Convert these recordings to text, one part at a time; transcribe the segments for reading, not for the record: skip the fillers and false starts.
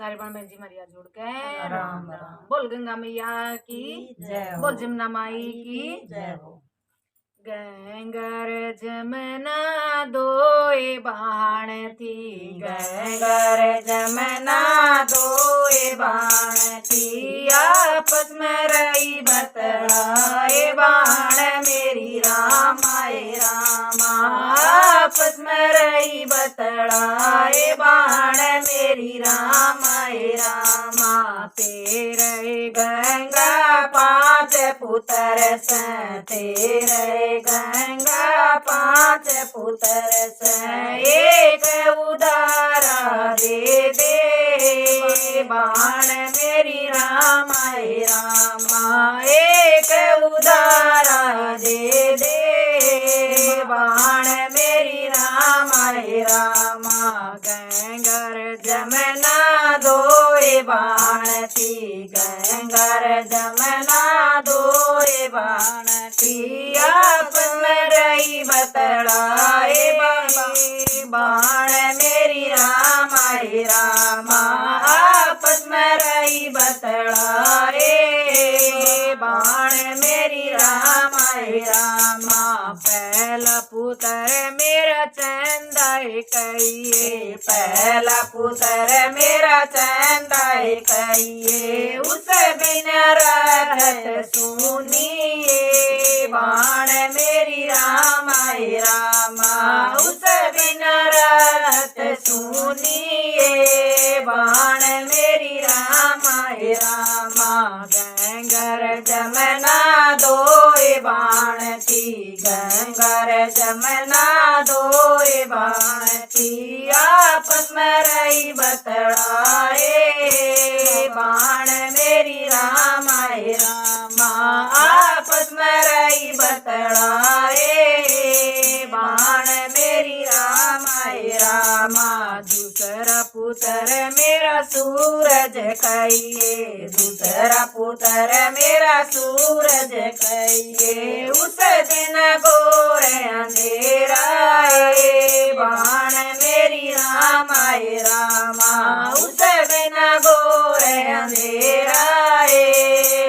सारे बन बहन जी मरिया जोड़ के राम राम। बोल गंगा मैया की जय हो। बोल जमुना माई की जय हो। गंगर जमुना दोए बाण थी गंगर जमुना दोए बाण थी आपस में रही बतलाए बाण मेरी रामाए रामा आपस में रही बतलाए बाण मेरी रामाए रामा तेरे गंगा पांच पुत्र तेरे गंगा पांच पुत्र एक उदारा दे दे बाण मेरी रामाए रामा एक उदारा दे दे बाण मेरी रामाए रामा गंगर जमुना दोए बाण थी गंगर जमुना दोए बाण थी आपस में रही बतलाए बाण मेरी रामाए रामा आपस में रही बतलाए बाण मेरी रामाए रामा पहला पुत्र मेरा चंदाए कहिए पहला पुत्र मेरा चंदाए कहिए उस बिना रहत सुनिए बाण मेरी रामाए रामा उस बिना रहत सुनिए बाण मेरी रामाए रामा गंगर जमुना दोए बाण थी गंगर जमुना दोए बाण थी आपस में रही बतलाए बाण मेरी रामाए रामा आपस में रही बतलाए बाण मेरी रामाए रामा दूसरा पुत्र मेरा सूरज कहिए दूसरा पुत्र मेरा सूरज कहिए उस दिन गोरे अंधेरा बाण मेरी रामाए रामा उस बिना गोरे अंधेरा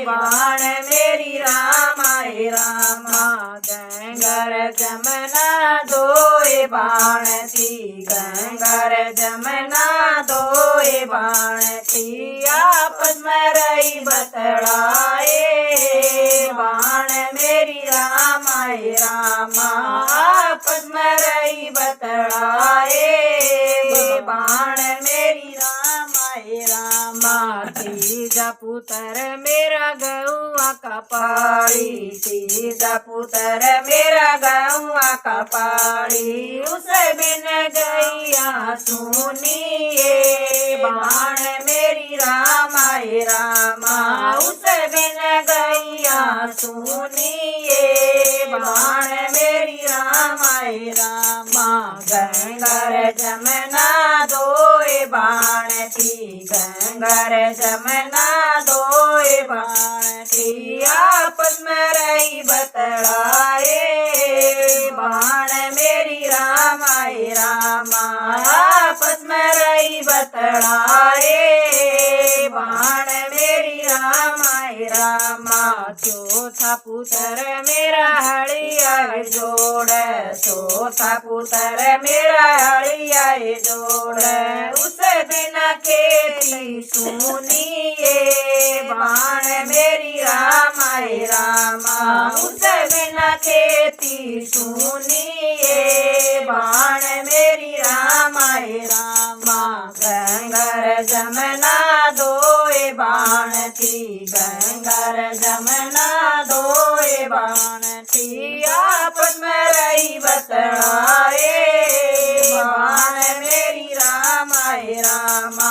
बाण मेरी रामाए रामा गंगर जमुना दोए बाण थी गंगर जमुना दोए बाण थी आपस में रही बतलाए बाण मेरी रामाए रामा आपस में रही बतलाए बाण मेरी रामाए रामा तीजा पुत्र मेरा गौआ का पाड़ी तीजा पुत्र मेरा गौआ का पाड़ी उस बिन गैया सुनिए बाण मेरी रामाए रामा उस बिन गैया सुनिए बाण मेरी रामाए रामा गंगर जमुना दोए बाण थी गंगर जमुना दोए बाण थी आपस में रही बतलाए बाण मेरी रामाए रामा आपस में रही बतलाए बाण मेरी रामाए रामा चौथा पुत्र मेरा हड़िया जोड़ चौथा पुत्र मेरा हड़िया जोड़ उस बिना खेती सुनिए बाण मेरी रामाए रामा उस बिना खेती सुनिए बाण मेरी रामाए रामा गंगर जमुना दोए बाण थी गंगर जमुना दोए बाण थी आपस में रही बतलाए बाण मेरी रामाए रामा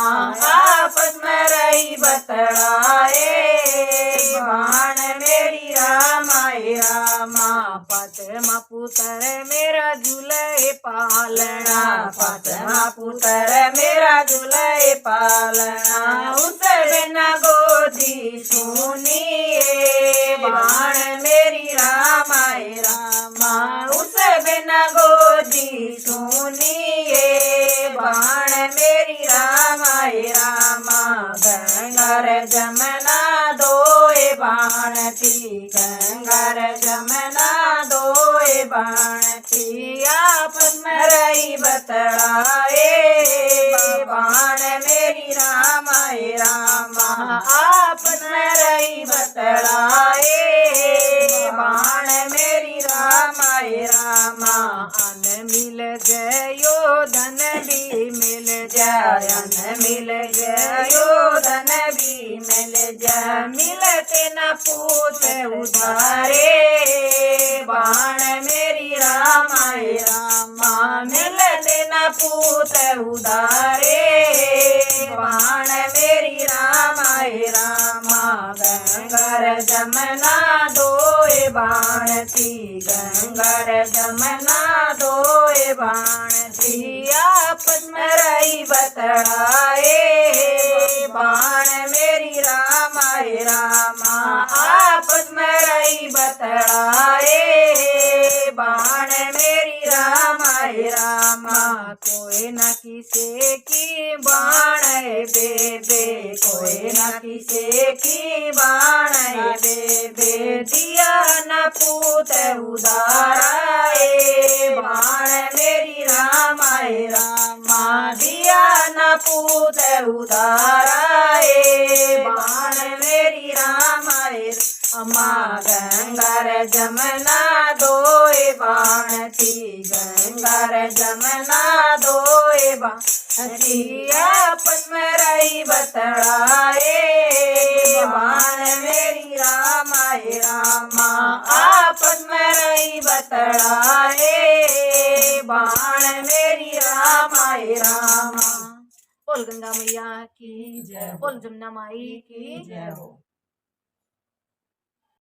आपस में रही बतलाए बाण मेरी रामाए रामा पांचवा पुत्र मेरा झूले पालना पांचवा पुत्र मेरा झूले पालना उस बिना गोदी सुनिए बाण मेरी रामाए रामा उस बिना गोदी सुनिए बाण मेरी रामाए रामा गंगा रे जमुना दोए बाण थी गंगा रे जमुना दोए बाण थी आपस में रही बतड़ाए बाण मेरी रामाए रामा आपस में रही बतड़ाए बाण मेरी रामाए रामा अन मिल गयो धन भी मिल जाय अन मिल गयो धन भी मिल जाय मिलते न पूछ उधारे बाण मेरी रामाए रामा मिलते न पूछ उधारे बाण मेरी रामाए रामा गंगर जमुना दोए बाण थी गंगर जमुना दोए बाण थी आपस में रही बतड़ाए बाण मेरी रामाए रामा आपस में रही बतड़ाए बाण मेरी रामाए रामा कोई न किसे की बाण बेबे कोई न किसे की बाण बेबे दिया न पूत उदाराए बाण मेरी रामाए रामा दिया न पूत उदाराए बाण मेरी रामाए अम्मा गंगर जमुना दोए बाण थी गंगर जमुना दोए बाण थी आपस में रही बतड़ाए बाण मेरी रामाए रामा आपस में रही बतड़ाए बाण मेरी रामाए रामा। बोल गंगा मैया की जय बोल जमुना माई की जय हो।